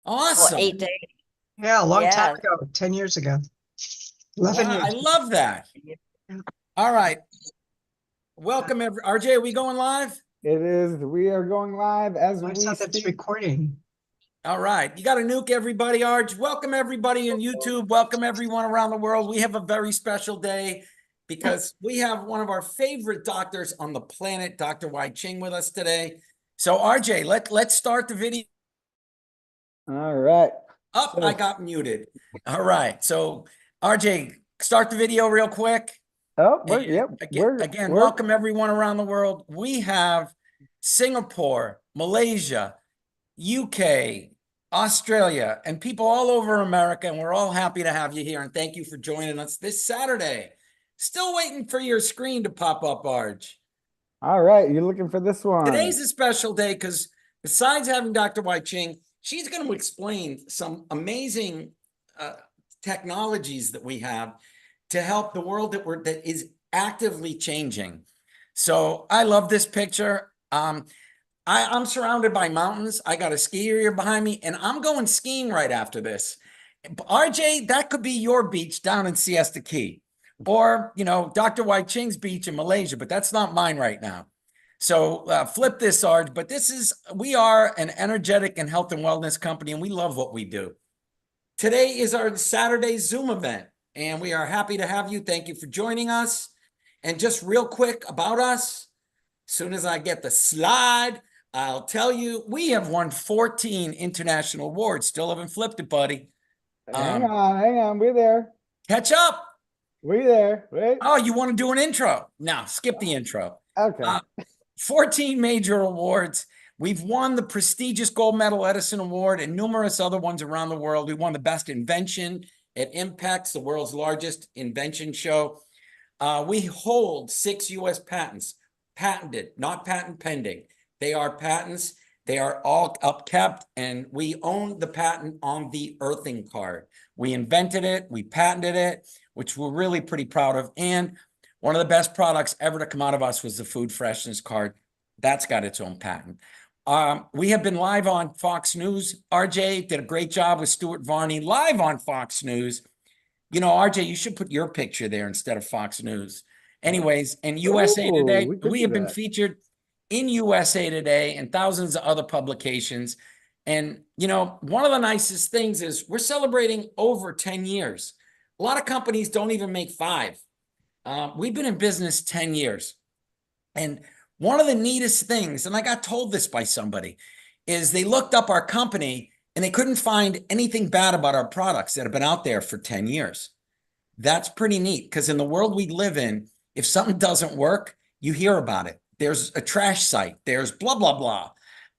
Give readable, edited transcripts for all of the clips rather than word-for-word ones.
Well, Awesome. 8 days. Yeah, a long time Yeah. ago, 10 years ago, 11 Wow, I years. love that. All right. Welcome, RJ. Are we going live? It is. We are going live as I we saw that's speak. recording. All right. You got to nuke everybody, Arj. Welcome, everybody on YouTube. Welcome, everyone around the world. We have a very special day because we have one of our favorite doctors on the planet, Dr. Wai-ching, with us today. So, RJ, let's start the video. All right. Up, I got muted. All right. So, RJ, start the video real quick. Oh, Again, welcome everyone around the world. We have Singapore, Malaysia, UK, Australia, and people all over America, and we're all happy to have you here, and thank you for joining us this Saturday. Still waiting for your screen to pop up, Arj. All right. You're looking for this one. Today's a special day because besides having Dr. Wai-ching, she's going to explain some amazing technologies that we have to help the world that is actively changing. So I love this picture. I'm surrounded by mountains. I got a ski area behind me, and I'm going skiing right after this. RJ, that could be your beach down in Siesta Key, or Dr. Wai-ching's beach in Malaysia, but that's not mine right now. So flip this, Arj. But we are an energetic and health and wellness company, and we love what we do. Today is our Saturday Zoom event, and we are happy to have you. Thank you for joining us. And just real quick about us, as soon as I get the slide, I'll tell you, we have won 14 international awards. Still haven't flipped it, buddy. Hang on. We're there. Catch up. We're there. Wait. Oh, you want to do an intro? No, skip the intro. Okay. 14 major awards. We've won the prestigious Gold Medal Edison Award and numerous other ones around the world. We won the best invention at Impex, the world's largest invention show. We hold 6 U.S. patents, patented, not patent pending. They are patents. They are all upkept, and we own the patent on the earthing card. We invented it. We patented it, which we're really pretty proud of. And one of the best products ever to come out of us was the food freshness card. That's got its own patent. We have been live on Fox News. RJ did a great job with Stuart Varney live on Fox News. RJ, you should put your picture there instead of Fox News. Anyways, and USA Today, we have been featured in USA Today and thousands of other publications. And, one of the nicest things is we're celebrating over 10 years. A lot of companies don't even make 5. We've been in business 10 years. And one of the neatest things, and I got told this by somebody, is they looked up our company and they couldn't find anything bad about our products that have been out there for 10 years. That's pretty neat because in the world we live in, if something doesn't work, you hear about it. There's a trash site. There's blah, blah, blah.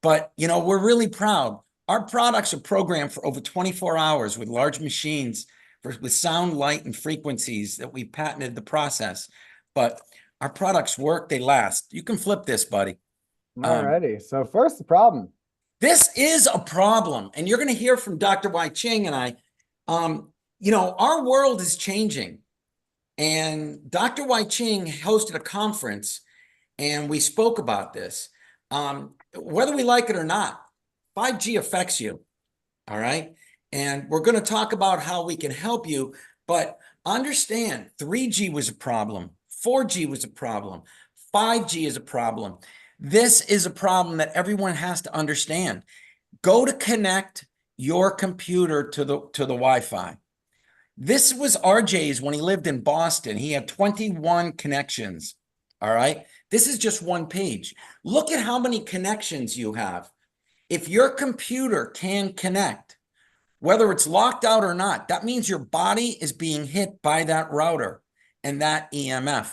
But, we're really proud. Our products are programmed for over 24 hours with large machines with sound, light, and frequencies that we patented the process. But our products work. They last. You can flip this, buddy. All righty. So first, the problem. This is a problem. And you're going to hear from Dr. Wai-ching and I. Our world is changing. And Dr. Wai-ching hosted a conference, and we spoke about this. Whether we like it or not, 5G affects you. All right. And we're going to talk about how we can help you. But understand 3G was a problem. 4G was a problem. 5G is a problem. This is a problem that everyone has to understand. Go to connect your computer to the Wi-Fi. This was RJ's when he lived in Boston. He had 21 connections. All right. This is just one page. Look at how many connections you have. If your computer can connect, whether it's locked out or not, that means your body is being hit by that router and that EMF.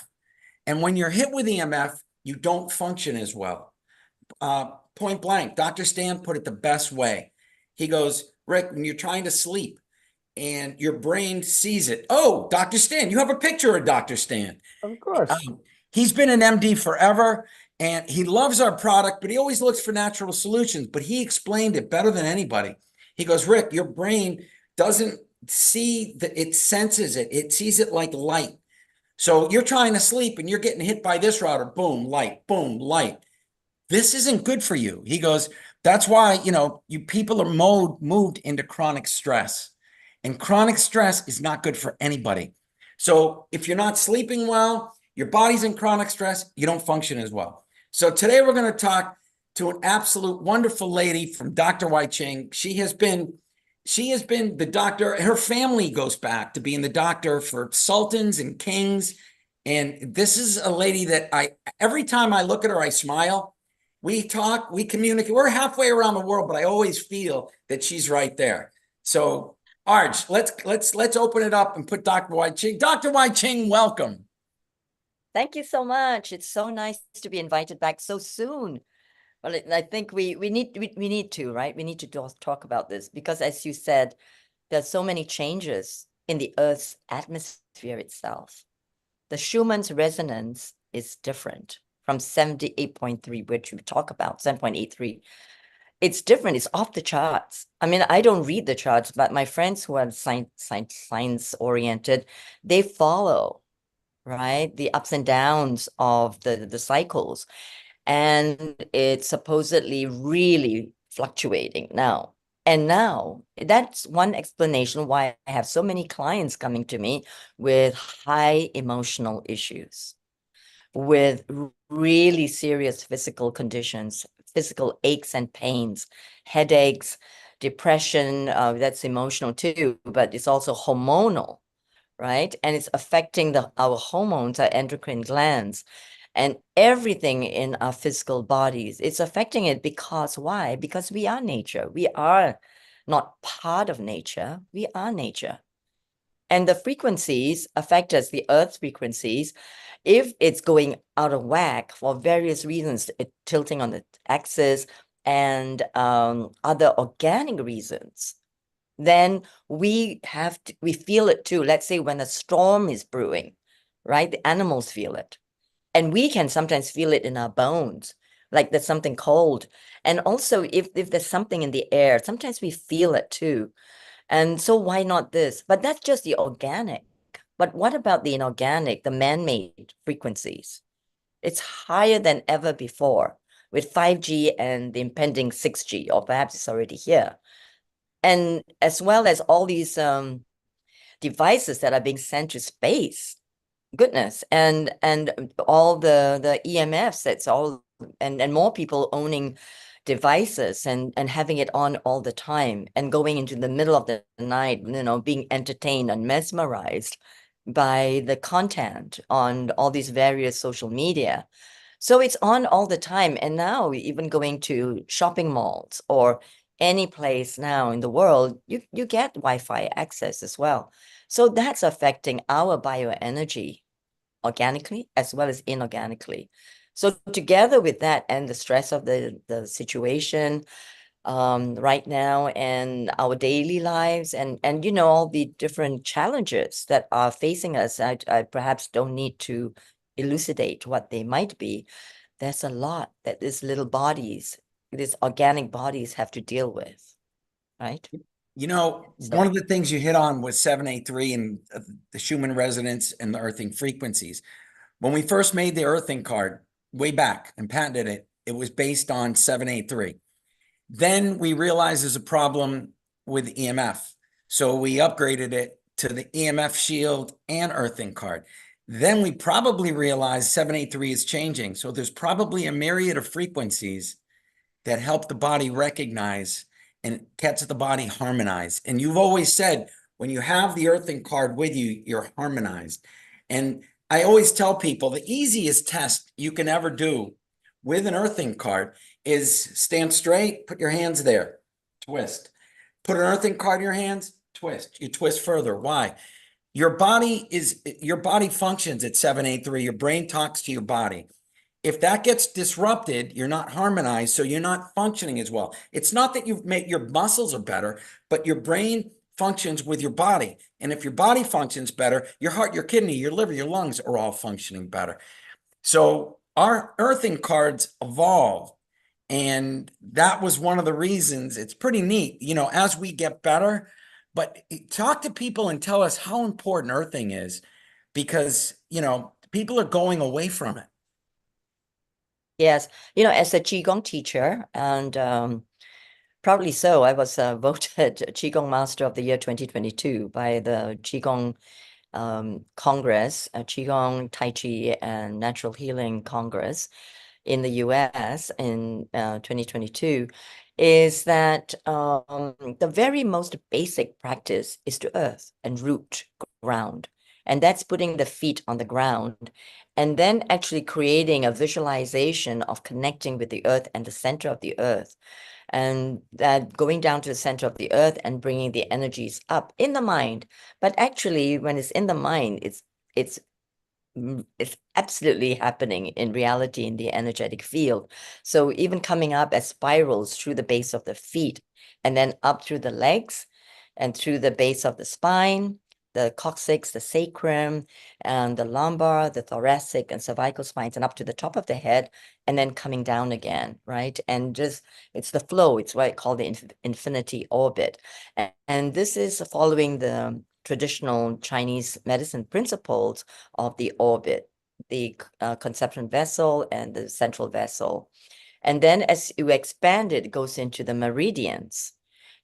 And when you're hit with EMF, you don't function as well. Point blank, Dr. Stan put it the best way. He goes, Rick, when you're trying to sleep and your brain sees it. Oh, Dr. Stan, you have a picture of Dr. Stan. Of course. He's been an MD forever, and he loves our product, but he always looks for natural solutions. But he explained it better than anybody. He goes, Rick, your brain doesn't see that, it senses it. It sees it like light. So you're trying to sleep and you're getting hit by this router, boom, light, boom, light. this isn't good for you. He goes, that's why, you people are moved into chronic stress. And chronic stress is not good for anybody. So if you're not sleeping well, your body's in chronic stress, you don't function as well. So today we're going to talk to an absolute wonderful lady from Dr. Wai-ching. She has been the doctor. Her family goes back to being the doctor for sultans and kings. And this is a lady that every time I look at her, I smile. We talk, we communicate. We're halfway around the world, but I always feel that she's right there. So, Arj, let's open it up and put Dr. Wai-ching. Dr. Wai-ching, welcome. Thank you so much. It's so nice to be invited back so soon. Well, I think we need to, right? We need to talk about this because, as you said, there's so many changes in the Earth's atmosphere itself. The Schumann's resonance is different from 78.3, which we talk about, 7.83. It's different. It's off the charts. I mean, I don't read the charts, but my friends who are science oriented, they follow, right, the ups and downs of the cycles. And it's supposedly really fluctuating now. And now that's one explanation why I have so many clients coming to me with high emotional issues, with really serious physical conditions, physical aches and pains, headaches, depression, that's emotional too, but it's also hormonal, right? And it's affecting our hormones, our endocrine glands, and everything in our physical bodies. It's affecting it because why? Because we are nature. We are not part of nature. We are nature. And the frequencies affect us, the Earth's frequencies. If it's going out of whack for various reasons, tilting on the axis and other organic reasons, then we feel it too. Let's say when a storm is brewing, right? The animals feel it. And we can sometimes feel it in our bones, like there's something cold. And also if there's something in the air, sometimes we feel it too. And so why not this? But that's just the organic. But what about the inorganic, the man-made frequencies? It's higher than ever before with 5G and the impending 6G, or perhaps it's already here. And as well as all these devices that are being sent to space. Goodness, and all the EMFs, that's all, and more people owning devices and having it on all the time and going into the middle of the night, being entertained and mesmerized by the content on all these various social media. So it's on all the time. And now even going to shopping malls or any place now in the world, you get Wi-Fi access as well. So that's affecting our bioenergy organically as well as inorganically. So together with that and the stress of the situation right now and our daily lives and all the different challenges that are facing us, I perhaps don't need to elucidate what they might be. There's a lot that these organic bodies have to deal with, right? One of the things you hit on was 783 and the Schumann resonance and the earthing frequencies. When we first made the earthing card way back and patented it, it was based on 783. Then we realized there's a problem with EMF. So we upgraded it to the EMF Shield and earthing card. Then we probably realized 783 is changing. So there's probably a myriad of frequencies that help the body recognize and gets the body harmonized. And you've always said, when you have the earthing card with you, you're harmonized. And I always tell people the easiest test you can ever do with an earthing card is stand straight, put your hands there, twist. Put an earthing card in your hands, twist. You twist further. Why? Your body functions at 783. Your brain talks to your body. If that gets disrupted, you're not harmonized, so you're not functioning as well. It's not that your muscles are better, but your brain functions with your body. And if your body functions better, your heart, your kidney, your liver, your lungs are all functioning better. So our earthing cards evolved. And that was one of the reasons. It's pretty neat, as we get better. But talk to people and tell us how important earthing is, because, people are going away from it. Yes. You know, as a Qigong teacher, and proudly so, I was voted Qigong Master of the Year 2022 by the Qigong Congress, Qigong, Tai Chi, and Natural Healing Congress in the US in 2022, is that the very most basic practice is to earth and root, ground. And that's putting the feet on the ground and then actually creating a visualization of connecting with the earth and the center of the earth. And that going down to the center of the earth and bringing the energies up in the mind. But actually, when it's in the mind, it's absolutely happening in reality in the energetic field. So even coming up as spirals through the base of the feet and then up through the legs and through the base of the spine, the coccyx, the sacrum, and the lumbar, the thoracic and cervical spines, and up to the top of the head, and then coming down again, right? And just, it's the flow. It's what I call the infinity orbit. And this is following the traditional Chinese medicine principles of the orbit, the conception vessel and the central vessel. And then as you expand it, it goes into the meridians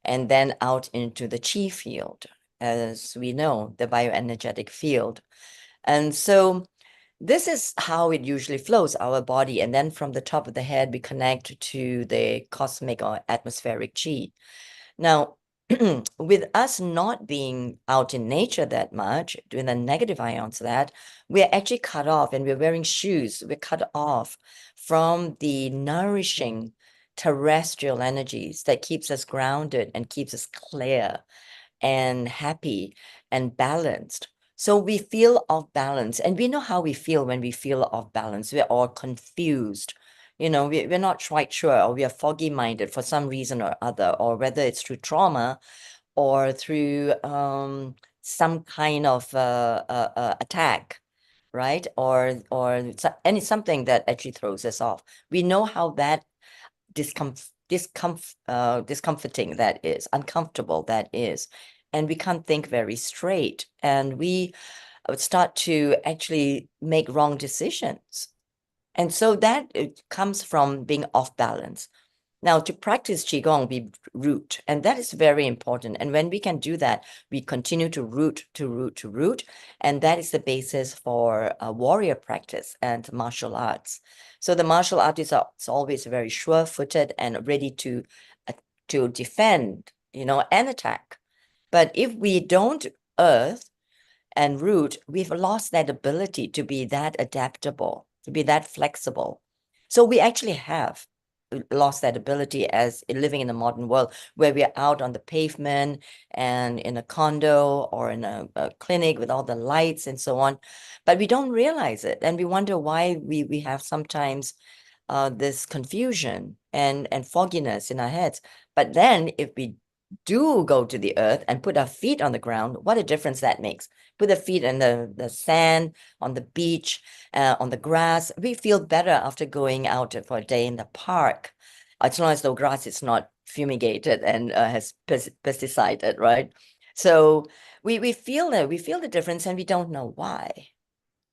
and then out into the chi field, as we know, the bioenergetic field. And so this is how it usually flows, our body. And then from the top of the head, we connect to the cosmic or atmospheric chi. Now, with us not being out in nature that much, doing the negative ions that, we're actually cut off and we're wearing shoes. We're cut off from the nourishing terrestrial energies that keeps us grounded and keeps us clear and happy and balanced. So we feel off balance, and we know how we feel when we feel off balance. We're all confused. You know, we're not quite sure, or we are foggy minded for some reason or other, or whether it's through trauma or through some kind of attack, right? Or something that actually throws us off. We know how that discomforting that is, uncomfortable that is, and we can't think very straight, and we would start to actually make wrong decisions. And so that it comes from being off balance. Now, to practice Qigong, we root, and that is very important. And when we can do that, we continue to root, to root, to root. And that is the basis for warrior practice and martial arts. So the martial artists are always very sure-footed and ready to defend, you know, and attack. But if we don't earth and root, we've lost that ability to be that adaptable, to be that flexible. So we actually have lost that ability as living in the modern world, where we are out on the pavement and in a condo or in a clinic with all the lights and so on, but we don't realize it, and we wonder why we have sometimes this confusion and fogginess in our heads. But then if we do go to the earth and put our feet on the ground, what a difference that makes. Put the feet in the sand, on the beach, on the grass. We feel better after going out for a day in the park, as long as the grass is not fumigated and has pesticided, right? So we feel the difference, and we don't know why.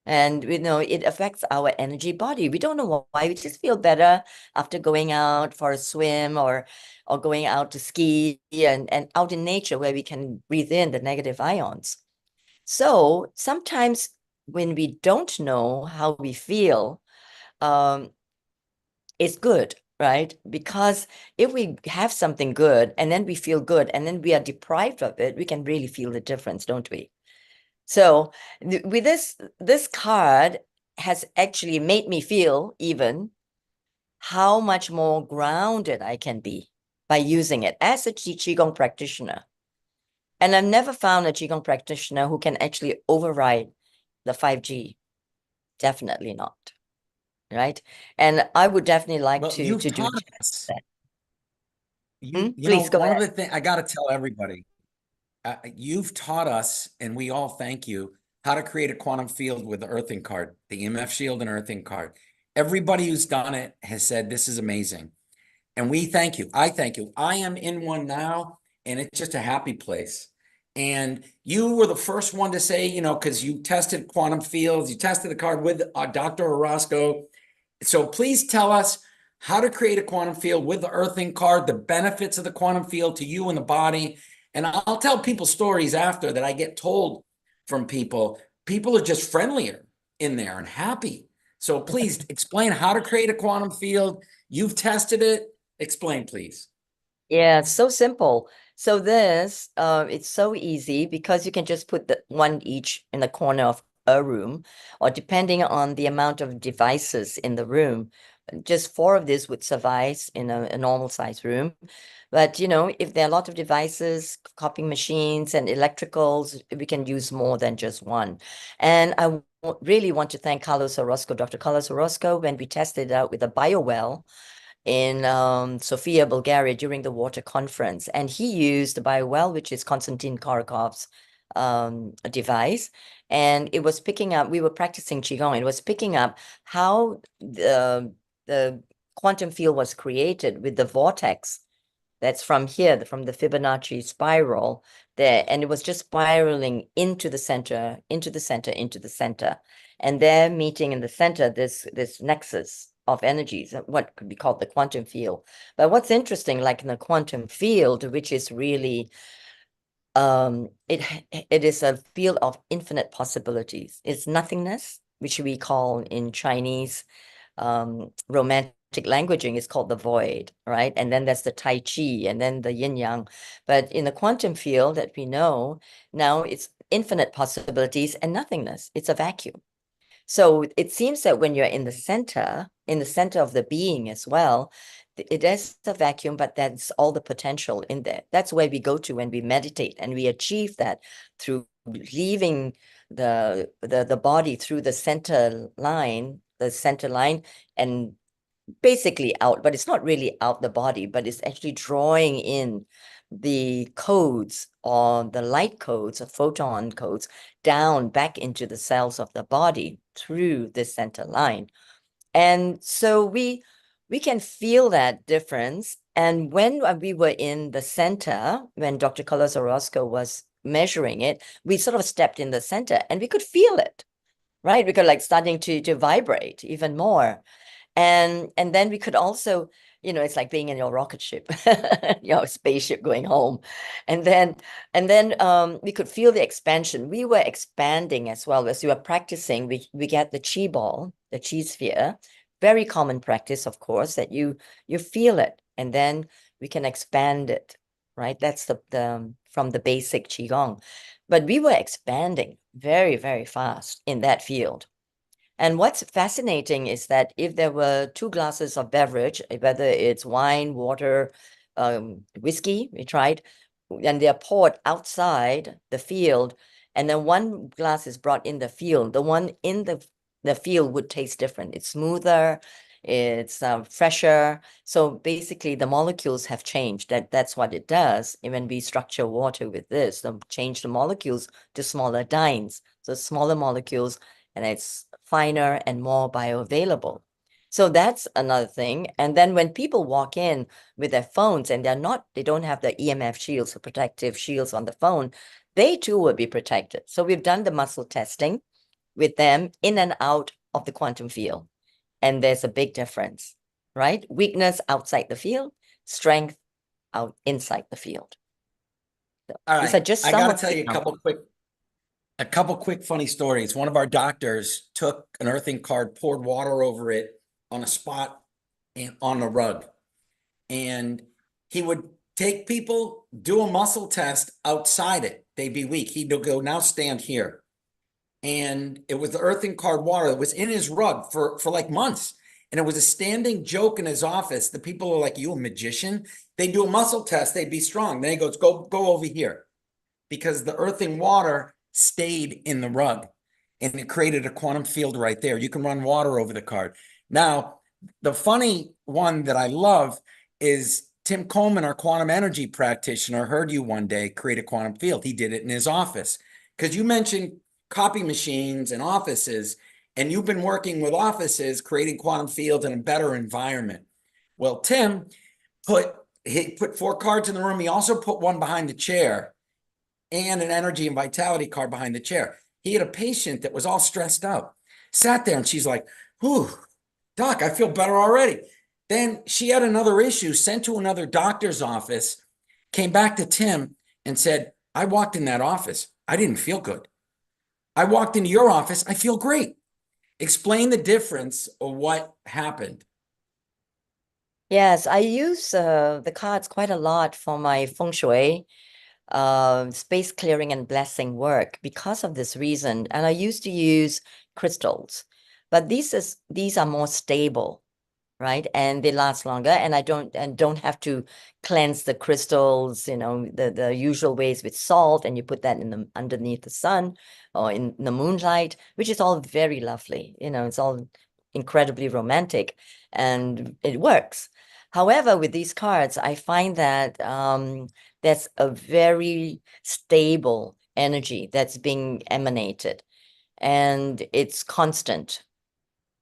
And we know it affects our energy body. We don't know why. We just feel better after going out for a swim or going out to ski and out in nature where we can breathe in the negative ions. So sometimes when we don't know how we feel, it's good, right? Because if we have something good and then we feel good and then we are deprived of it, we can really feel the difference, don't we? So with this card has actually made me feel even how much more grounded I can be by using it as a Qigong practitioner. And I've never found a Qigong practitioner who can actually override the 5G. Definitely not. Right? And I would definitely like Well, to you've do taught just us. that. You Please know, go one of ahead. the things I got to tell everybody, you've taught us, and we all thank you, how to create a quantum field with the earthing card, the EMF Shield and earthing card. Everybody who's done it has said this is amazing. And we thank you. I thank you. I am in one now, and it's just a happy place. And you were the first one to say, you know, because you tested quantum fields, you tested the card with Dr. Orozco, So please tell us how to create a quantum field with the earthing card, the benefits of the quantum field to you and the body. And I'll tell people stories after that I get told from people. People are just friendlier in there and happy. So please explain how to create a quantum field. You've tested it. Explain, please. Yeah, it's so simple. So this, it's so easy because you can just put the one each in the corner of a room, or depending on the amount of devices in the room, just 4 of this would suffice in a normal size room. But if there are a lot of devices, copying machines and electricals, we can use more than just one. And I really want to thank Carlos Orozco, Dr. Carlos Orozco, when we tested it out with a biowell in Sofia, Bulgaria during the water conference. And he used the biowell, which is Konstantin Karakov's device. And it was picking up, we were practicing Qigong, it was picking up how the quantum field was created with the vortex that's from here, from the Fibonacci spiral there. And it was just spiraling into the center, into the center, into the center. And there meeting in the center, this nexus of energies, what could be called the quantum field. But what's interesting, like in the quantum field, which is really, it is a field of infinite possibilities. It's nothingness, which we call in Chinese romantic languaging is called the void, right? And then there's the Tai Chi, and then the yin yang. But in the quantum field that we know now, it's infinite possibilities and nothingness. It's a vacuum. So it seems that when you're in the center of the being as well, it is a vacuum, but that's all the potential in there. That's where we go to when we meditate, and we achieve that through leaving the body through the center line, and basically out, but it's not really out the body, but it's actually drawing in the codes or the light codes or photon codes down back into the cells of the body through the center line. And so we can feel that difference. And when we were in the center, when Dr. Carlos Orozco was measuring it, we sort of stepped in the center and we could feel it, right? We could like starting to vibrate even more. And then we could also, it's like being in your rocket ship, your spaceship going home. And then we could feel the expansion. We were expanding as well. As we were practicing, we get the chi ball, the chi sphere, very common practice, of course, that you feel it, and then we can expand it, right? That's the from the basic qigong. But we were expanding very, very fast in that field. And what's fascinating is that if there were 2 glasses of beverage, whether it's wine, water, whiskey, we tried, and they're poured outside the field, and then 1 glass is brought in the field, the one in the field would taste different. It's smoother, it's fresher. So basically the molecules have changed. That's what it does. And when we structure water with this, change the molecules to smaller dynes. So smaller molecules, and it's finer and more bioavailable. So that's another thing. And then when people walk in with their phones and they don't have the EMF shields or protective shields on the phone, they too will be protected. So we've done the muscle testing with them in and out of the quantum field. And there's a big difference, right? Weakness outside the field, strength out inside the field. So All right. these are just I some got to of tell the you a couple quick funny stories. One of our doctors took an earthing card, poured water over it on a spot on the rug. And he would take people, do a muscle test outside it. They'd be weak. He'd go, now stand here. And it was the earthing card water that was in his rug for like months. And it was a standing joke in his office. The people are like, you a magician? They do a muscle test, they'd be strong. Then he goes, go over here. Because the earthing water stayed in the rug and it created a quantum field right there. You can run water over the card. Now, the funny one that I love is Tim Coleman, our quantum energy practitioner, heard you one day create a quantum field. He did it in his office. Because you mentioned copy machines and offices, and you've been working with offices, creating quantum fields in a better environment. Well, Tim put 4 cards in the room. He also put one behind the chair and an energy and vitality card behind the chair. He had a patient that was all stressed out, sat there, and she's like, whew, Doc, I feel better already. Then she had another issue, sent to another doctor's office, came back to Tim and said, I walked in that office. I didn't feel good. I walked into your office. I feel great. Explain the difference of what happened. Yes, I use the cards quite a lot for my feng shui, space clearing and blessing work because of this reason. And I used to use crystals, but these are more stable, right? And they last longer, and I don't have to cleanse the crystals, the usual ways with salt, and you put that in the underneath the sun or in the moonlight, which is all very lovely. It's all incredibly romantic and it works. However, with these cards, I find that there's a very stable energy that's being emanated, and it's constant,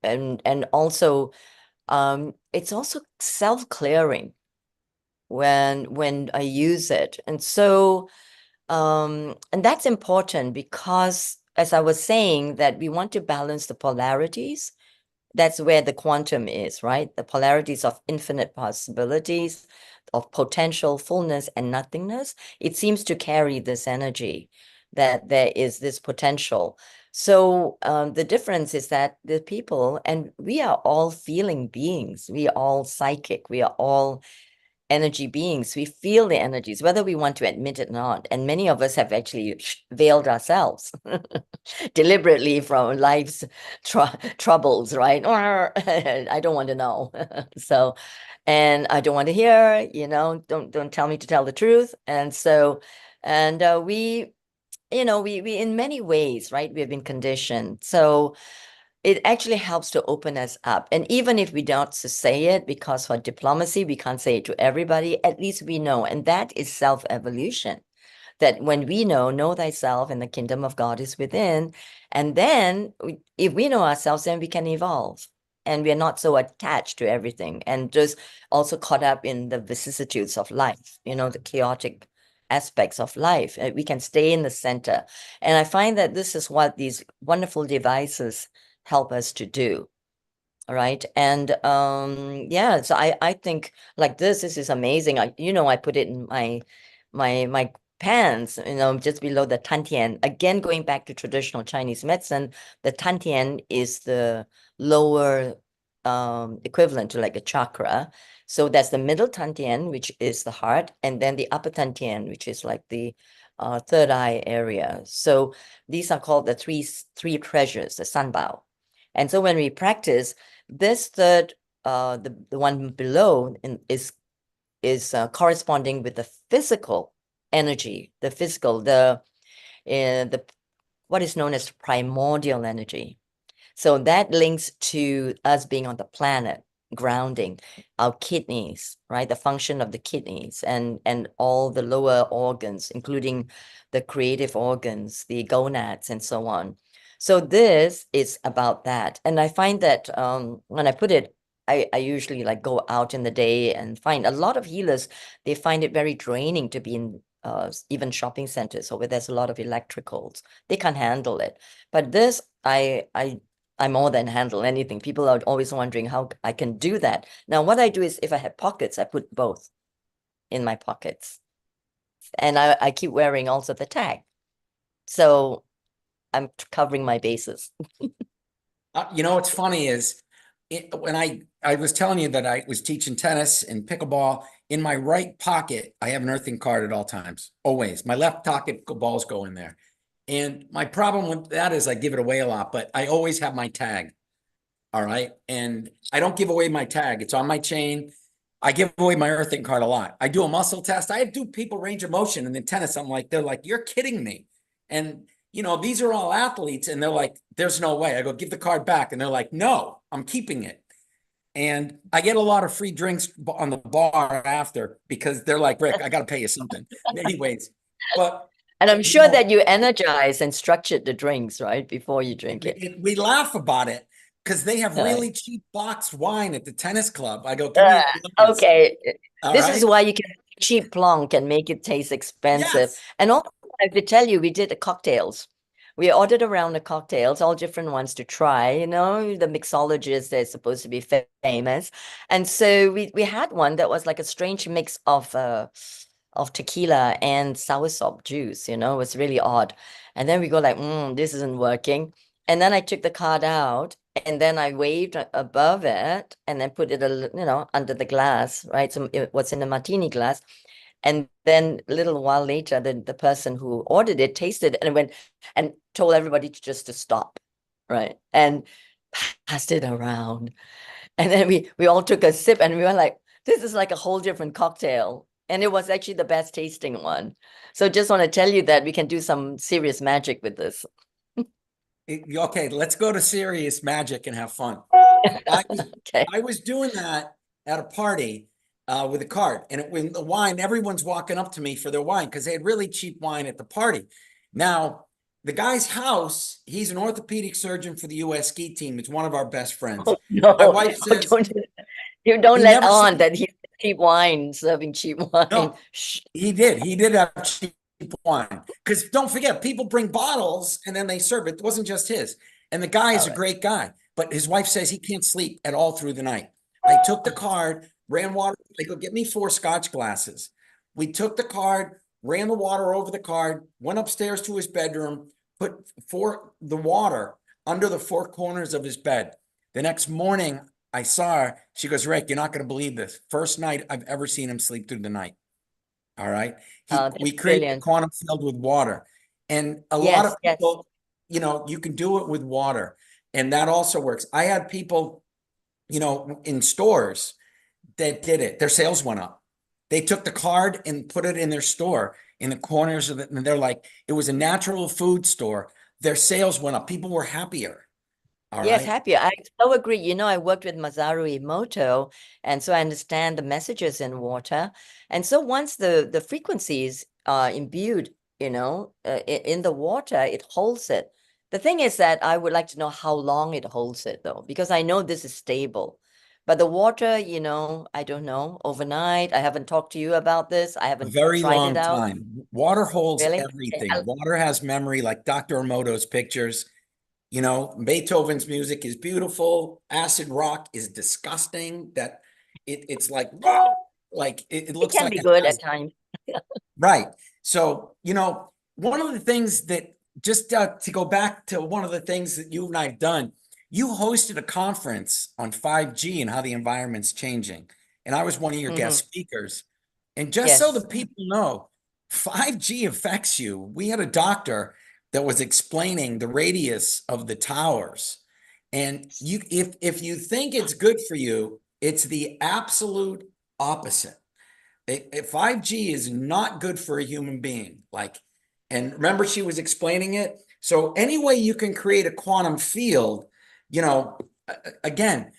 and also it's also self-clearing when I use it. And so and that's important because, as I was saying, that we want to balance the polarities. That's where the quantum is, right? The polarities of infinite possibilities, of potential, fullness, and nothingness. It seems to carry this energy that there is this potential. So the difference is that the people, and we are all feeling beings, we are all psychic, we are all energy beings. We feel the energies, whether we want to admit it or not. And many of us have actually veiled ourselves deliberately from life's troubles, right? Or I don't want to know. So, and I don't want to hear, don't tell me to tell the truth. And so, and we in many ways, right, we have been conditioned. So it actually helps to open us up. And even if we don't say it, because for diplomacy, we can't say it to everybody, at least we know. And that is self-evolution. That when we know thyself and the kingdom of God is within. And then if we know ourselves, then we can evolve. And we're not so attached to everything and just also caught up in the vicissitudes of life, the chaotic aspects of life. We can stay in the center. And I find that this is what these wonderful devices help us to do. All right. And yeah, so I think like this is amazing. I put it in my pants, just below the tantian. Again, going back to traditional Chinese medicine, the tantian is the lower equivalent to like a chakra. So that's the middle tantian, which is the heart, and then the upper tantian, which is like the third eye area. So these are called the three treasures, the sanbao. And so when we practice, this third, the one below is corresponding with the physical energy, the what is known as primordial energy. So that links to us being on the planet, grounding, our kidneys, right? The function of the kidneys and all the lower organs, including the creative organs, the gonads, and so on. So this is about that. And I find that when I put it, I usually like go out in the day and find a lot of healers, they find it very draining to be in even shopping centers or where there's a lot of electricals. They can't handle it. But this, I more than handle anything. People are always wondering how I can do that. Now, what I do is if I have pockets, I put both in my pockets. And I keep wearing also the tag. So I'm covering my bases. What's funny is when I was telling you that I was teaching tennis and pickleball, in my right pocket, I have an earthing card at all times, always. My left pocket balls go in there. And my problem with that is I give it away a lot, but I always have my tag. All right. And I don't give away my tag. It's on my chain. I give away my earthing card a lot. I do a muscle test. I do people range of motion. And in tennis, they're like, you're kidding me. And these are all athletes. And they're like, there's no way. I go, give the card back. And they're like, no, I'm keeping it. And I get a lot of free drinks on the bar after because they're like, Rick, I got to pay you something. Anyways, but. And I'm sure that you energize and structured the drinks, right, before you drink it. We laugh about it because they have really cheap boxed wine at the tennis club. I go, give me okay. This is why you can cheap plum can make it taste expensive. Yes. And also, I have to tell you, we did the cocktails we ordered around the cocktails, all different ones to try. You know, the mixologists, they're supposed to be famous. And so we had one that was like a strange mix of tequila and soursop juice, you know, it was really odd. And then we go like, this isn't working. And then I took the card out and then I waved above it and then put it, you know, under the glass, right? So what's in the martini glass. And then a little while later, the person who ordered it tasted it and went and told everybody to stop, right? And passed it around. And then we all took a sip and we were like, this is like a whole different cocktail. And it was actually the best tasting one. So just want to tell you that we can do some serious magic with this. Okay, let's go to serious magic and have fun. Okay. I was doing that at a party with a card, and when the wine, everyone's walking up to me for their wine because they had really cheap wine at the party. Now, the guy's house, he's an orthopedic surgeon for the US ski team. It's one of our best friends. Oh, no, My wife says, you don't he let never on said- that he's cheap wine, serving cheap wine. No, Shh. he did have cheap wine. Because don't forget, people bring bottles and then they serve it. It wasn't just his. And the guy is a great guy, but his wife says he can't sleep at all through the night. I took the card, ran water. I go, get me 4 scotch glasses. We took the card, ran the water over the card, went upstairs to his bedroom, put the water under the 4 corners of his bed. The next morning, I saw her. She goes, Rick, you're not going to believe this. First night I've ever seen him sleep through the night. All right. We created a quantum field with water. And a lot of people, you know, you can do it with water. And that also works. I had people, you know, in stores that did it. Their sales went up. They took the card and put it in their store in the corners of it. And they're like, it was a natural food store. Their sales went up. People were happier. All yes, right. happier. I so agree. You know, I worked with Masaru Emoto, and so I understand the messages in water. And so once the frequencies are imbued, you know, in the water, it holds it. The thing is that I would like to know how long it holds it, though, because I know this is stable. But the water, you know, I don't know, overnight. I haven't talked to you about this. I A haven't very tried long it out. time. Water holds Really? everything. Water has memory, like Dr. Emoto's pictures. You know, Beethoven's music is beautiful. Acid rock is disgusting. That it's like, whoa, like it It looks can like be it good has- at times. right. So, you know, one of the things that just to go back to one of the things that you and I have done, you hosted a conference on 5G and how the environment's changing. And I was one of your guest speakers. And just so Yes. the people know, 5G affects you. We had a doctor that was explaining the radius of the towers. And you, if you think it's good for you, it's the absolute opposite. 5G is not good for a human being. Like, and remember, she was explaining it. So any way you can create a quantum field, you know, again,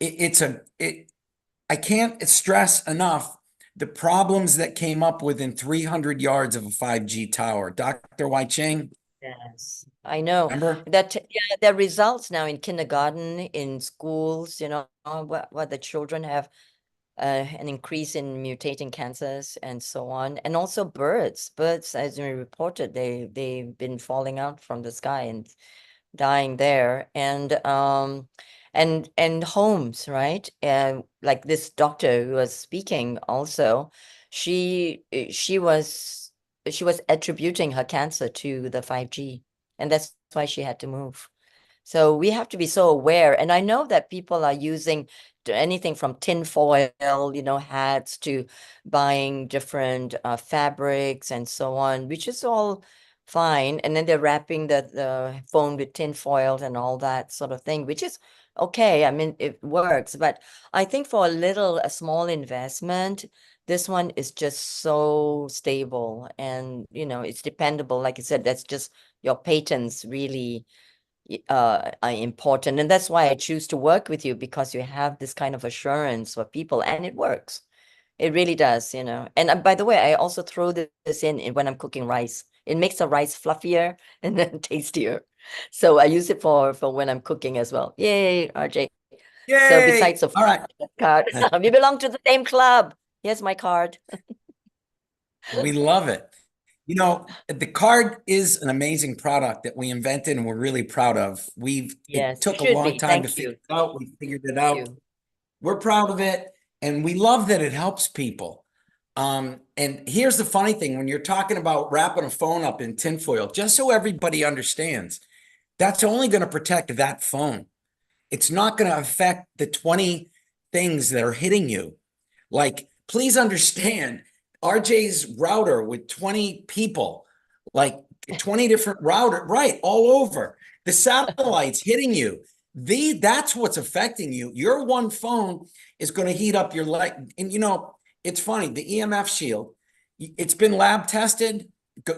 I can't stress enough the problems that came up within 300 yards of a 5G tower. Dr. Wai-ching, Yes, I know remember? that the results now in kindergarten, in schools, you know, what the children have an increase in mutating cancers and so on, and also birds. Birds, as we reported, they've been falling out from the sky and dying there, and homes, right? And like this doctor who was speaking also, she was attributing her cancer to the 5G, and that's why she had to move. So we have to be so aware. And I know that people are using anything from tin foil, you know, hats, to buying different fabrics and so on, which is all fine. And then they're wrapping the phone with tin foil and all that sort of thing, which is okay. I mean, it works. But I think for a small investment, this one is just so stable and, you know, it's dependable. Like I said, that's just your patents really are important. And that's why I choose to work with you, because you have this kind of assurance for people and it works. It really does, you know. And by the way, I also throw this in when I'm cooking rice. It makes the rice fluffier and then tastier. So I use it for when I'm cooking as well. Yay, RJ. Yay! So besides the all right, card, we belong to the same club. Here's my card. we love it. You know, the card is an amazing product that we invented and we're really proud of. Yes, It took a should long be. time to Thank figure you. it out. We figured it Thank out. you. We're proud of it, and we love that it helps people. And here's the funny thing, when you're talking about wrapping a phone up in tinfoil, just so everybody understands, that's only going to protect that phone. It's not going to affect the 20 things that are hitting you. Like, please understand, RJ's router with 20 people, like 20 different router, right, all over. The satellites hitting you. That's what's affecting you. Your one phone is going to heat up your leg. And you know, it's funny, the EMF Shield, it's been lab tested.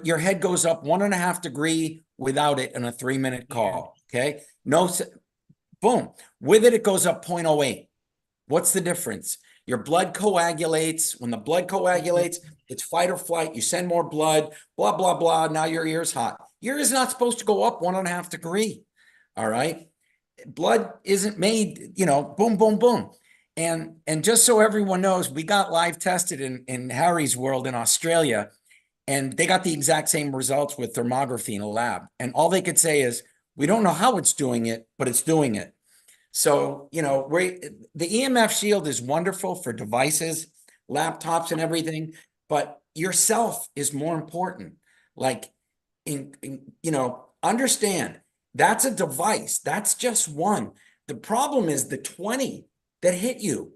Your head goes up 1.5 degrees without it in a 3-minute call. Okay. No, boom. With it, it goes up 0.08. What's the difference? Your blood coagulates. When the blood coagulates, it's fight or flight. You send more blood, blah, blah, blah. Now your ear's hot. Your ear is not supposed to go up 1.5 degrees. All right. Blood isn't made, you know, boom, boom, boom. And just so everyone knows, we got live tested in Harry's World in Australia, and they got the exact same results with thermography in a lab. And all they could say is, we don't know how it's doing it, but it's doing it. So, you know, the EMF Shield is wonderful for devices, laptops and everything, but yourself is more important. Like, you know, understand that's a device. That's just one. The problem is the 20 that hit you.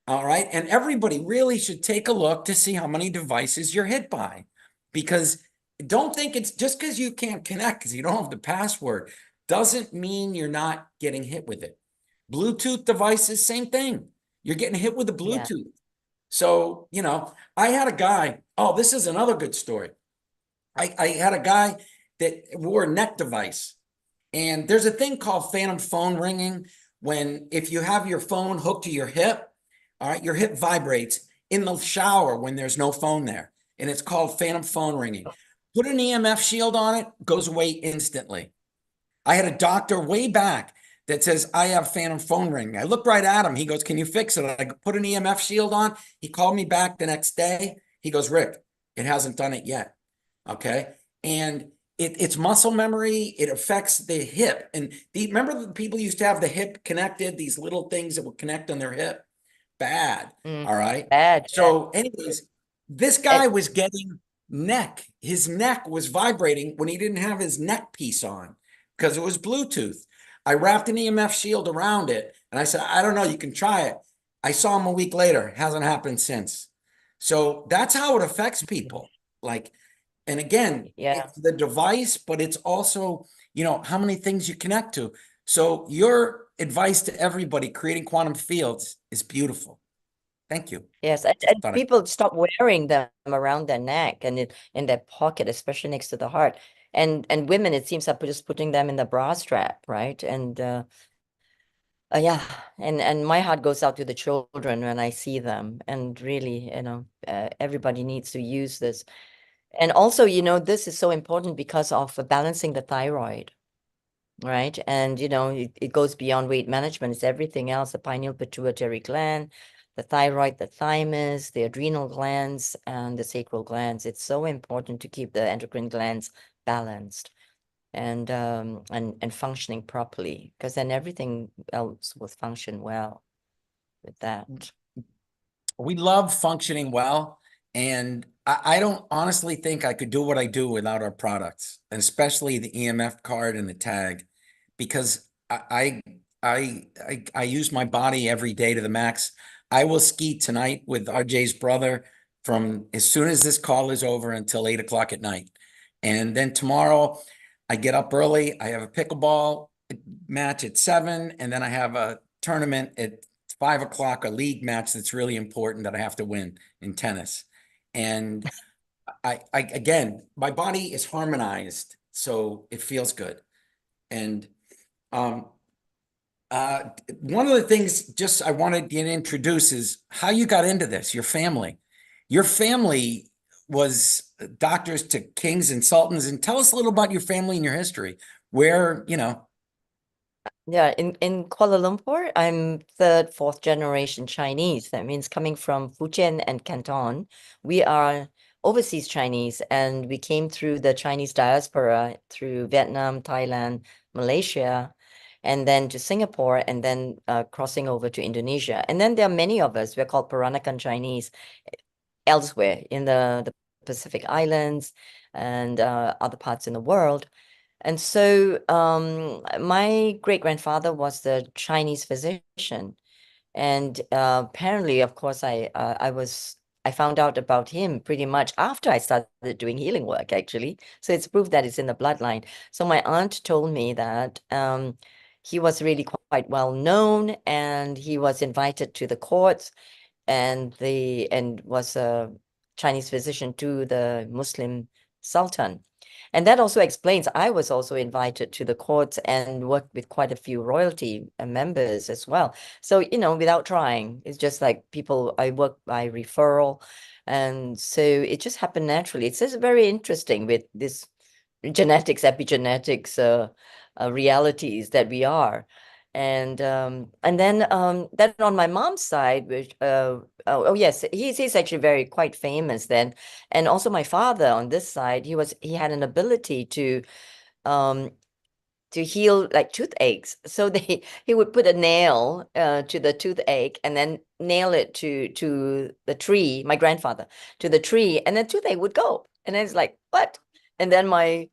All right. And everybody really should take a look to see how many devices you're hit by, because don't think it's just because you can't connect because you don't have the password doesn't mean you're not getting hit with it. Bluetooth devices, same thing. You're getting hit with the Bluetooth. Yeah. So, you know, I had a guy, oh, this is another good story. I had a guy that wore a neck device, and there's a thing called phantom phone ringing if you have your phone hooked to your hip, all right, your hip vibrates in the shower when there's no phone there, and it's called phantom phone ringing. Put an EMF shield on it, goes away instantly. I had a doctor way back that says, I have phantom phone ringing. I looked right at him. He goes, can you fix it? I put an EMF shield on. He called me back the next day. He goes, Rick, it hasn't done it yet. Okay. And it's muscle memory. It affects the hip. And remember the people used to have the hip connected, these little things that would connect on their hip? Bad. All right. Bad. So anyways, this guy was getting neck. His neck was vibrating when he didn't have his neck piece on because it was Bluetooth. I wrapped an EMF shield around it and I said, I don't know, you can try it. I saw him a week later. Hasn't happened since. So that's how it affects people. Like, and again, it's the device, but it's also, you know, how many things you connect to. So your advice to everybody creating quantum fields is beautiful. Thank you. Yes, and people stop wearing them around their neck and in their pocket, especially next to the heart. And women, it seems, are just putting them in the bra strap, right? And yeah, and my heart goes out to the children when I see them. And really, you know, everybody needs to use this. And also, you know, this is so important because of balancing the thyroid, right? And, you know, it goes beyond weight management. It's everything else, the pineal pituitary gland, the thyroid, the thymus, the adrenal glands, and the sacral glands. It's so important to keep the endocrine glands balanced and functioning properly, because then everything else will function well with that. We love functioning well. And I don't honestly think I could do what I do without our products, and especially the EMF card and the tag, because I use my body every day to the max. I will ski tonight with RJ's brother from as soon as this call is over until 8 o'clock at night. And then tomorrow I get up early. I have a pickleball match at 7, and then I have a tournament at 5 o'clock, a league match that's really important that I have to win in tennis. And I again, my body is harmonized, so it feels good. And one of the things just I wanted to introduce is how you got into this, your family. Your family was doctors to kings and sultans. And tell us a little about your family and your history, where, you know. Yeah, in Kuala Lumpur, I'm third, fourth generation Chinese. That means coming from Fujian and Canton. We are overseas Chinese, and we came through the Chinese diaspora through Vietnam, Thailand, Malaysia, and then to Singapore, and then crossing over to Indonesia. And then there are many of us. We're called Peranakan Chinese elsewhere in the Pacific Islands and other parts in the world. And so my great-grandfather was the Chinese physician. And apparently, of course, I found out about him pretty much after I started doing healing work, actually. So it's proof that it's in the bloodline. So my aunt told me that he was really quite well known, and he was invited to the courts, and was a Chinese physician to the Muslim Sultan. And that also explains I was also invited to the courts and worked with quite a few royalty members as well. So, without trying, it's just like I work by referral. And so it just happened naturally. It's just very interesting with this genetics, epigenetics, realities that we are. And then on my mom's side, which oh yes, he's actually quite famous then. And also my father on this side, he had an ability to heal like toothaches. So he would put a nail to the toothache and then nail it to the tree, my grandfather, to the tree, and then toothache would go. And it's like, what? And then my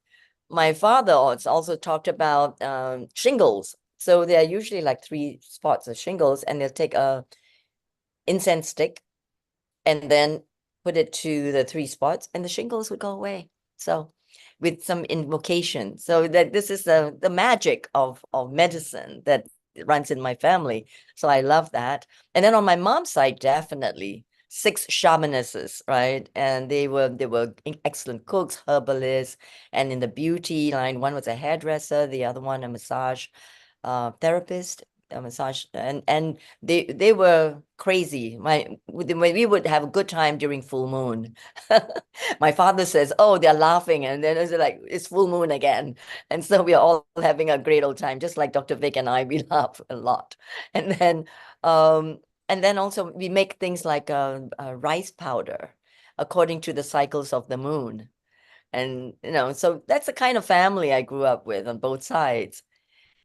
father also talked about shingles. So there are usually like 3 spots of shingles, and they'll take a incense stick and then put it to the 3 spots, and the shingles would go away. So with some invocation. So that this is the magic of medicine that runs in my family. So I love that. And then on my mom's side, definitely 6 shamanesses, right? And they were excellent cooks, herbalists, and in the beauty line, one was a hairdresser, the other one a massage therapist, a massage, and they were crazy. We would have a good time during full moon. My father says, "Oh, they're laughing," and then it's like it's full moon again, and so we are all having a great old time, just like Dr. Vic and I. We laugh a lot, and then also we make things like a rice powder according to the cycles of the moon, and so that's the kind of family I grew up with on both sides.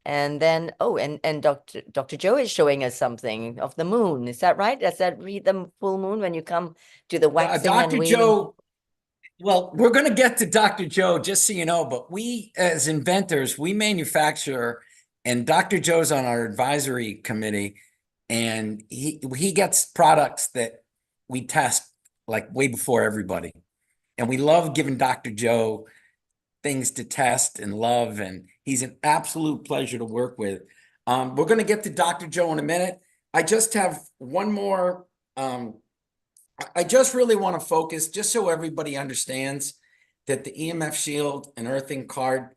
And then, and Dr. Joe is showing us something of the moon. Is that right? Does that read the full moon when you come to the waxing and Dr. waning? Joe, well, we're going to get to Dr. Joe, just so you know, but we as inventors, we manufacture, and Dr. Joe's on our advisory committee, and he gets products that we test like way before everybody. And we love giving Dr. Joe things to test and love, and he's an absolute pleasure to work with. We're going to get to Dr. Joe in a minute. I just have one more. I just really want to focus, just so everybody understands, that the EMF Shield and Earthing Card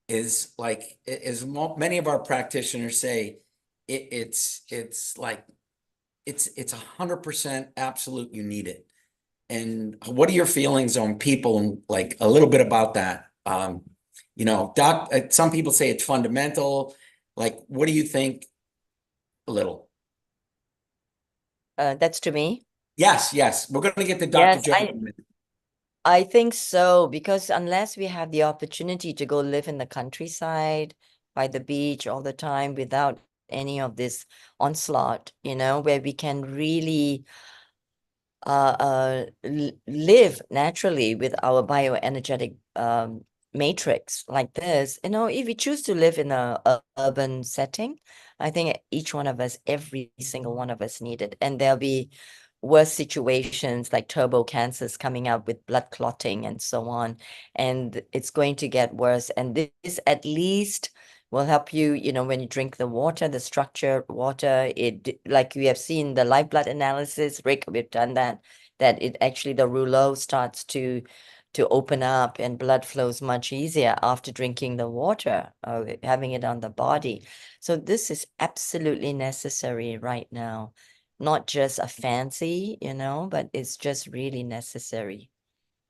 is like, as many of our practitioners say, it's 100% absolute. You need it. And what are your feelings on people, like a little bit about that? Some people say it's fundamental. Like, what do you think? A little. That's to me. Yes. We're going to get to Dr. Yes, Joe. I think so, because unless we have the opportunity to go live in the countryside by the beach all the time without any of this onslaught, where we can really live naturally with our bioenergetic matrix like this, if we choose to live in a urban setting, I think each one of us, every single one of us need it. And there'll be worse situations like turbo cancers coming up with blood clotting and so on. And it's going to get worse. And this at least will help you, when you drink the water, the structured water, like we have seen the live blood analysis, Rick, we've done that it actually, the rouleau starts to open up and blood flows much easier after drinking the water, having it on the body. So this is absolutely necessary right now. Not just a fancy, but it's just really necessary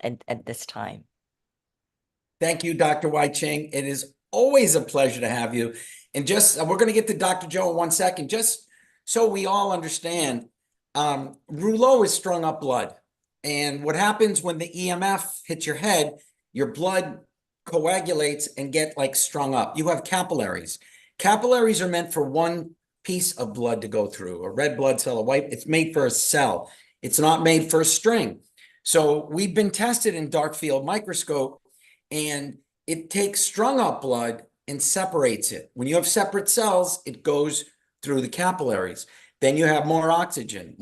at this time. Thank you, Dr. Wai-ching. It is always a pleasure to have you. And we're going to get to Dr. Joe in 1 second, just so we all understand. Rouleau is strung up blood. And what happens when the EMF hits your head, your blood coagulates and get like strung up. You have capillaries. Capillaries are meant for one piece of blood to go through, a red blood cell, a white. It's made for a cell. It's not made for a string. So we've been tested in dark field microscope, and it takes strung up blood and separates it. When you have separate cells, it goes through the capillaries. Then you have more oxygen,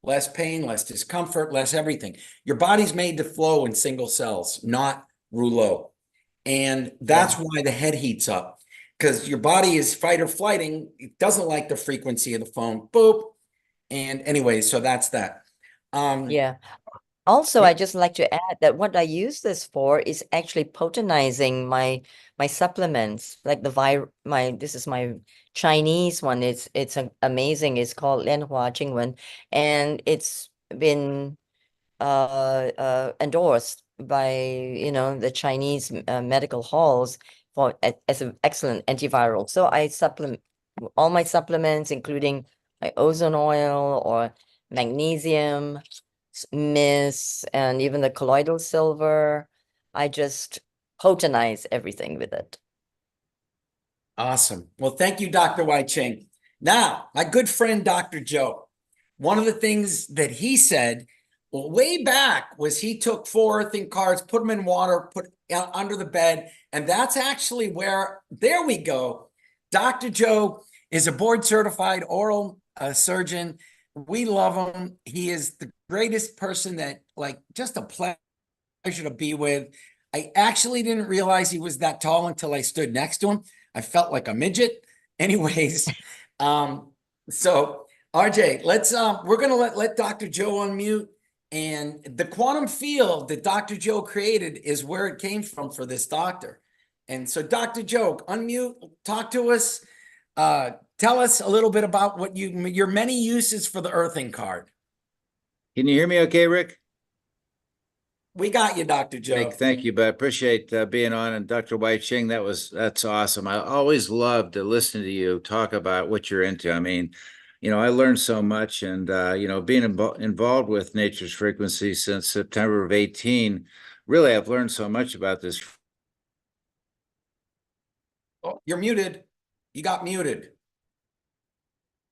less pain, less discomfort, less everything. Your body's made to flow in single cells, not rouleau. And that's why the head heats up, because your body is fight or flighting. It doesn't like the frequency of the phone. Boop. And anyway, so that's that. Yeah. Also, Yeah. I just like to add that what I use this for is actually potentizing my supplements, like this is my Chinese one. It's amazing. It's called Wai-ching Lee, and it's been endorsed by the Chinese medical halls as an excellent antiviral. So I supplement all my supplements, including my ozone oil or magnesium, mist, and even the colloidal silver. I just potentize everything with it. Awesome. Well, thank you, Dr. Wai-ching. Now, my good friend, Dr. Joe, one of the things that he said way back was he took 4 earthing cards, put them in water, put under the bed. And that's actually where, there we go. Dr. Joe is a board certified oral surgeon. We love him. He is the greatest person that, like, just a pleasure to be with. I actually didn't realize he was that tall until I stood next to him. I felt like a midget. Anyways, so RJ, let's we're gonna let Dr. Joe unmute. And the quantum field that Dr. Joe created is where it came from for this doctor. And so, Dr. Joe, unmute, talk to us. Tell us a little bit about what your many uses for the earthing card. Can you hear me okay, Rick? We got you, Dr. Joe. Thank you, but I appreciate being on. And Dr. Wai-ching, that's awesome. I always love to listen to you talk about what you're into. I mean, I learned so much, and being involved with Nature's Frequency since September of 18, really, I've learned so much about this. Oh, you're muted. You got muted.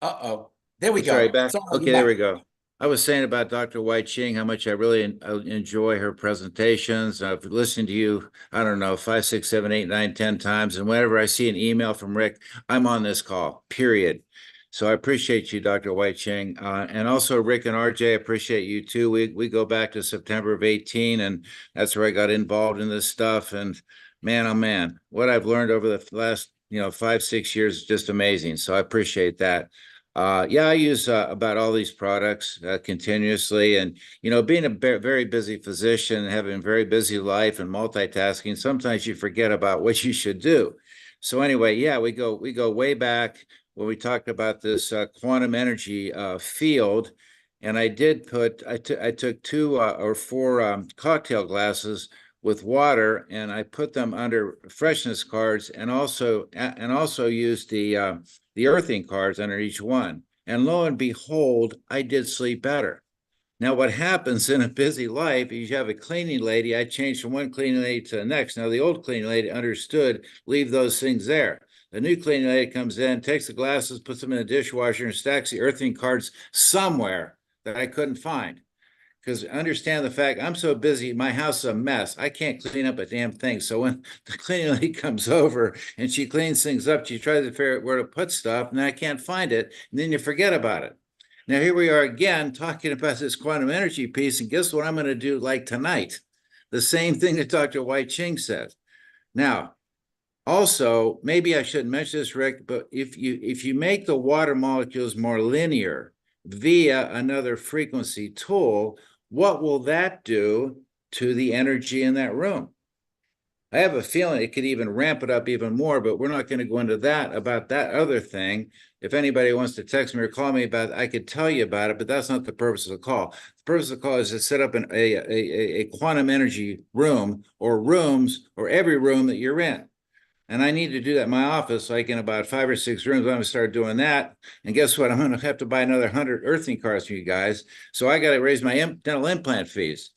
Uh-oh. There we go. Sorry, back. Sorry, Okay, there we go. I was saying about Dr. Wai-ching, how much I really enjoy her presentations. I've listened to you, I don't know, 5, 6, 7, 8, 9, 10 times. And whenever I see an email from Rick, I'm on this call, period. So I appreciate you, Dr. Wai-ching. And also Rick and RJ, I appreciate you too. We go back to September of 18, and that's where I got involved in this stuff. And man, oh man, what I've learned over the last 5, 6 years is just amazing. So I appreciate that. I use about all these products continuously, and being a very busy physician, having a very busy life and multitasking, sometimes you forget about what you should do. So anyway, we go way back when we talked about this quantum energy field, and I took 2 or 4 cocktail glasses with water, and I put them under Freshness cards, and also used the earthing cards under each one. And lo and behold, I did sleep better. Now, what happens in a busy life is you have a cleaning lady. I changed from one cleaning lady to the next. Now, the old cleaning lady understood, leave those things there. The new cleaning lady comes in, takes the glasses, puts them in the dishwasher, and stacks the earthing cards somewhere that I couldn't find. Because understand the fact, I'm so busy, my house is a mess. I can't clean up a damn thing. So when the cleaning lady comes over and she cleans things up, she tries to figure out where to put stuff, and I can't find it, and then you forget about it. Now here we are again talking about this quantum energy piece, and guess what I'm going to do like tonight? The same thing that Dr. Wai-ching said. Now, also, maybe I shouldn't mention this, Rick, but if you make the water molecules more linear via another frequency tool, what will that do to the energy in that room? I have a feeling it could even ramp it up even more, but we're not going to go into that about that other thing. If anybody wants to text me or call me about it, I could tell you about it, but that's not the purpose of the call. The purpose of the call is to set up a quantum energy room, or rooms, or every room that you're in. And I need to do that in my office, like in about 5 or 6 rooms. I'm going to start doing that. And guess what? I'm going to have to buy another 100 earthing cards for you guys. So I got to raise my dental implant fees.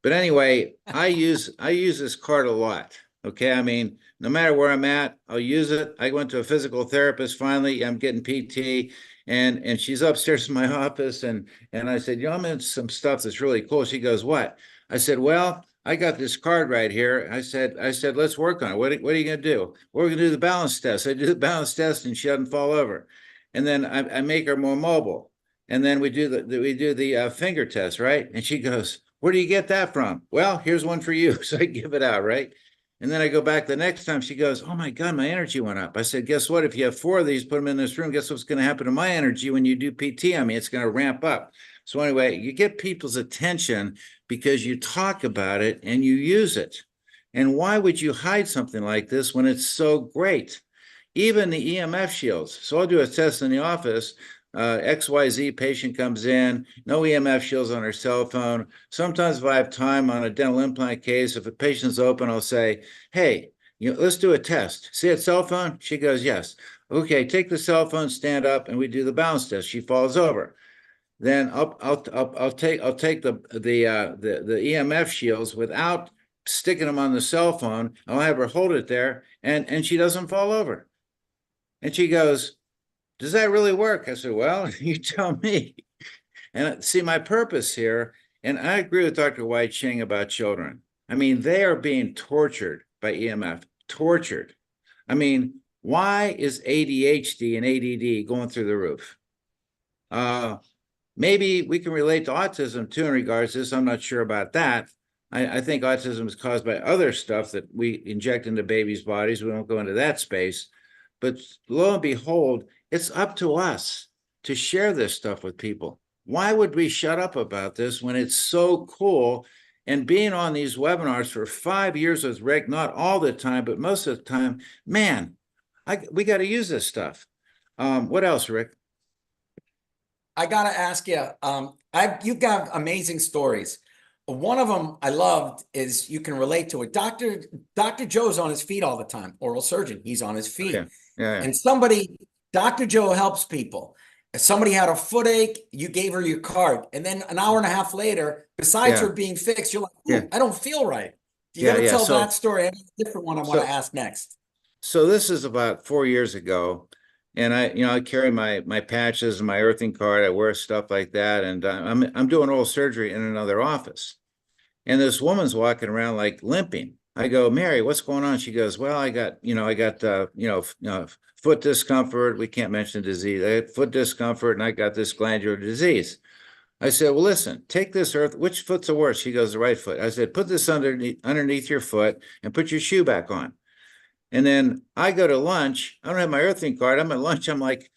But anyway, I use this card a lot. Okay. I mean, no matter where I'm at, I'll use it. I went to a physical therapist. Finally, I'm getting PT, and she's upstairs in my office. And I said, I'm in some stuff that's really cool. She goes, what? I said, well, I got this card right here. I said, let's work on it. What are you going to do? We're going to do the balance test. I do the balance test and she doesn't fall over. And then I make her more mobile. And then we do the finger test, right? And she goes, where do you get that from? Well, here's one for you. So I give it out, right? And then I go back the next time. She goes, oh my God, my energy went up. I said, guess what? If you have 4 of these, put them in this room. Guess what's going to happen to my energy when you do PT on me? It's going to ramp up. So anyway, you get people's attention because you talk about it and you use it. And why would you hide something like this when it's so great? Even the EMF shields. So I'll do a test in the office. XYZ patient comes in, no EMF shields on her cell phone. Sometimes if I have time on a dental implant case, if a patient's open, I'll say, hey, let's do a test. See that cell phone? She goes, yes. Okay, take the cell phone, stand up, and we do the balance test. She falls over. Then I'll take the EMF shields without sticking them on the cell phone. I'll have her hold it there, and she doesn't fall over. And she goes, does that really work? I said, well, you tell me. And see, my purpose here, and I agree with Dr. Wai-ching about children. I mean, they are being tortured by EMF, tortured. I mean, why is ADHD and ADD going through the roof? Maybe we can relate to autism too in regards to this. I'm not sure about that. I think autism is caused by other stuff that we inject into babies' bodies. We won't go into that space. But lo and behold, it's up to us to share this stuff with people. Why would we shut up about this when it's so cool? And being on these webinars for 5 years with Rick, not all the time, but most of the time, man, we got to use this stuff. What else, Rick? I got to ask you, you've got amazing stories. One of them I loved is you can relate to it. Dr. Joe's on his feet all the time, oral surgeon. He's on his feet. Okay. Yeah. And Dr. Joe helps people. If somebody had a foot ache, you gave her your card. And then an hour and a half later, besides her being fixed, you're like, I don't feel right. You got to tell that story. I have a different one I want to ask next. So this is about 4 years ago. And I carry my patches and my earthing card. I wear stuff like that. And I'm doing oral surgery in another office. And this woman's walking around like limping. I go, Mary, what's going on? She goes, well, I got foot discomfort. We can't mention disease. I had foot discomfort and I got this glandular disease. I said, well, listen, take this which foot's the worst? She goes, the right foot. I said, put this underneath your foot and put your shoe back on. And then I go to lunch. I don't have my earthing card. I'm at lunch. I'm like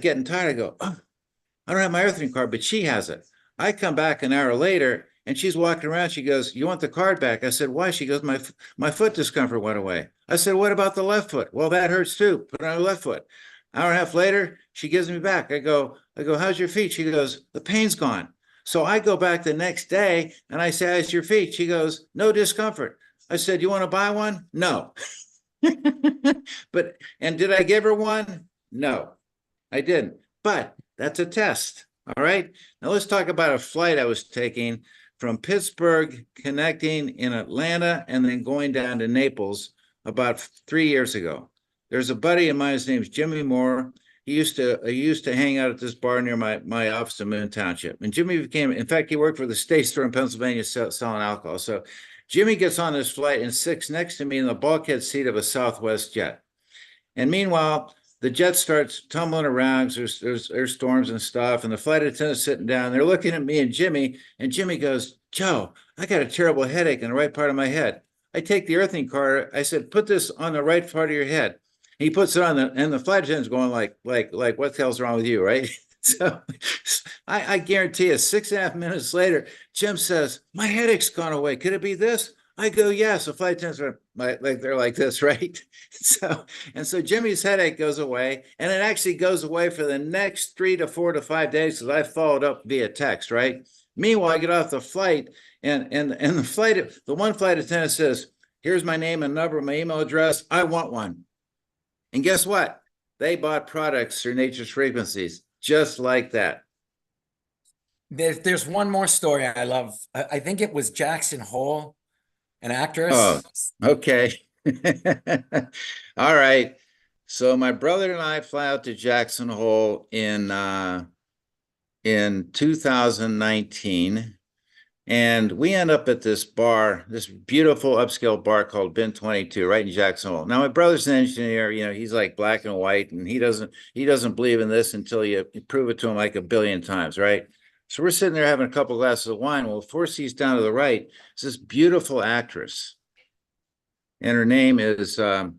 getting tired. I go, oh, I don't have my earthing card, but she has it. I come back an hour later and she's walking around. She goes, you want the card back? I said, why? She goes, my foot discomfort went away. I said, what about the left foot? Well, that hurts too. Put it on the left foot. Hour and a half later, she gives me back. I go, how's your feet? She goes, the pain's gone. So I go back the next day and I say, how's your feet? She goes, no discomfort. I said, you want to buy one? No. And did I give her one? No, I didn't. But that's a test. All right. Now let's talk about a flight I was taking from Pittsburgh, connecting in Atlanta, and then going down to Naples about 3 years ago. There's a buddy of mine, his name's Jimmy Moore. He used to hang out at this bar near my office in Moon Township. And Jimmy in fact, he worked for the State Store in Pennsylvania selling alcohol. So Jimmy gets on this flight and sits next to me in the bulkhead seat of a Southwest jet. And meanwhile, the jet starts tumbling around. There's storms and stuff. And the flight attendant's sitting down. They're looking at me and Jimmy goes, Joe, I got a terrible headache in the right part of my head. I take the earthing card. I said, put this on the right part of your head. He puts it on and the flight attendant's going like, what the hell's wrong with you, right? So I guarantee you 6.5 minutes later, Jim says, my headache's gone away. Could it be this? I go, yes. The flight attendants are they're like this, right? So Jimmy's headache goes away, and it actually goes away for the next 3 to 4 to 5 days because I followed up via text, right? Meanwhile, I get off the flight and the one flight attendant says, Here's my name and number, my email address. I want one. And guess what? They bought products through Nature's Frequencies, just like that. There's one more story I love. I think it was Jackson Hole, an actress. Oh, okay. All right. So my brother and I fly out to Jackson Hole in 2019. And we end up at this bar, this beautiful upscale bar called Bin 22, right in Jackson Hole. Now, my brother's an engineer, you know, he's like black and white, and he doesn't believe in this until you prove it to him like a billion times, right? So we're sitting there having a couple glasses of wine. Well, 4 seats down to the right is this beautiful actress. And her name is Jennifer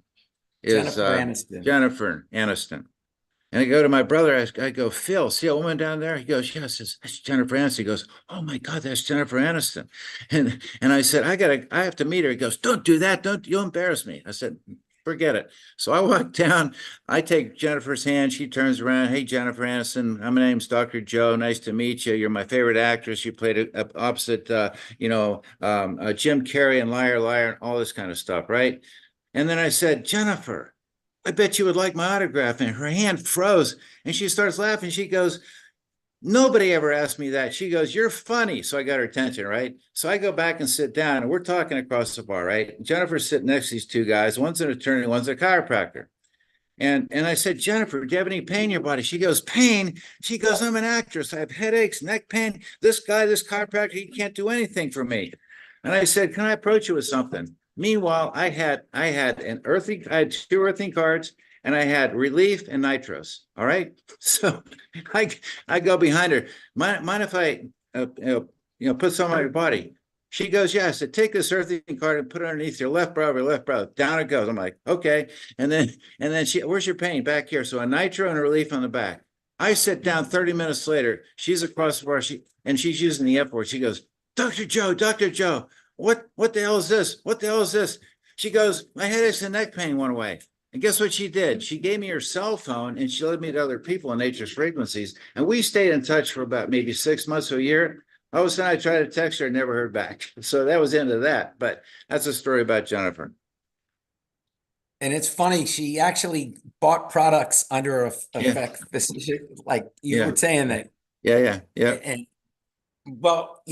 Aniston. Jennifer Aniston. And I go to my brother, I go, Phil, see a woman down there? He goes, yes, that's Jennifer Aniston. He goes, oh my God, that's Jennifer Aniston. And I said, I have to meet her. He goes, don't do that. You'll embarrass me. I said, forget it. So I walk down, I take Jennifer's hand. She turns around. Hey, Jennifer Aniston, my name's Dr. Joe. Nice to meet you. You're my favorite actress. You played opposite, Jim Carrey and Liar, Liar, and all this kind of stuff, right? And then I said, Jennifer, I bet you would like my autograph. And her hand froze and she starts laughing. She goes, nobody ever asked me that. She goes, you're funny. So I got her attention, right? So I go back and sit down and we're talking across the bar, right? Jennifer's sitting next to these two guys. One's an attorney, one's a chiropractor. And I said, Jennifer, do you have any pain in your body? She goes, pain? She goes, I'm an actress. I have headaches, neck pain. This guy, this chiropractor, he can't do anything for me. And I said, can I approach you with something? Meanwhile, I had I had 2 earthing cards, and I had relief and nitros. All right. So I go behind her. Mind if I put some on your body? She goes, yes. Yeah. So take this earthing card and put it underneath your left brow, down it goes. I'm like, okay. And then she, where's your pain? Back here. So a nitro and a relief on the back. I sit down 30 minutes later. She's across the bar. She's using the F word. She goes, Dr. Joe. What the hell is this? What the hell is this? She goes, my headaches and neck pain went away. And guess what she did? She gave me her cell phone and she led me to other people in Nature's Frequencies. And we stayed in touch for about maybe 6 months to a year. All of a sudden I tried to text her and never heard back. So that was the end of that. But that's a story about Jennifer. And it's funny, she actually bought products under effect, like you were saying that. Yeah. And well,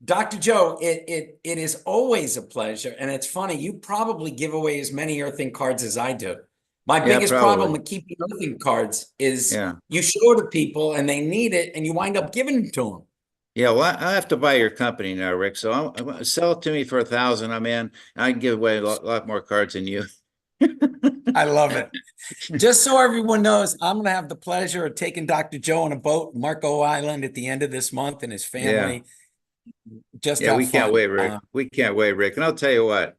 Dr. Joe, it is always a pleasure. And it's funny, you probably give away as many earthing cards as I do. My biggest problem with keeping earthing cards is you show to people and they need it and you wind up giving it to them. Yeah, well, I have to buy your company now, Rick. So I'll sell it to me for $1,000. I'm in. I can give away a lot more cards than you. I love it. Just so everyone knows, I'm going to have the pleasure of taking Dr. Joe on a boat, Marco Island, at the end of this month, and his family. We can't wait, Rick. We can't wait, Rick. And I'll tell you what,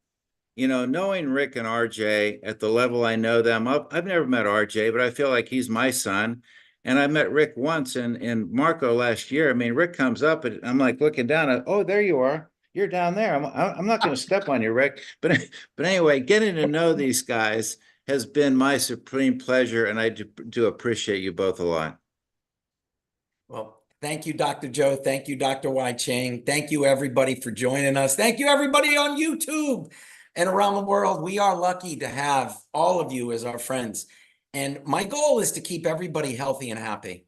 knowing Rick and RJ at the level I know them, I've never met RJ, but I feel like he's my son. And I met Rick once in Marco last year. I mean, Rick comes up and I'm like looking down at, oh, there you are. You're down there. I'm not going to step on you, Rick. But anyway, getting to know these guys has been my supreme pleasure. And I do appreciate you both a lot. Well, thank you, Dr. Joe. Thank you, Dr. Wai-ching. Thank you, everybody, for joining us. Thank you, everybody on YouTube and around the world. We are lucky to have all of you as our friends. And my goal is to keep everybody healthy and happy.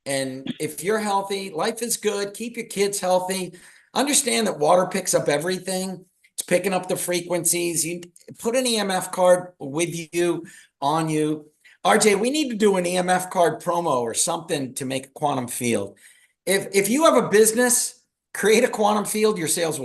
And if you're healthy, life is good. Keep your kids healthy. Understand that water picks up everything. It's picking up the frequencies. You put an EMF card with you, on you. RJ, we need to do an EMF card promo or something to make a quantum field. If you have a business, create a quantum field, your sales will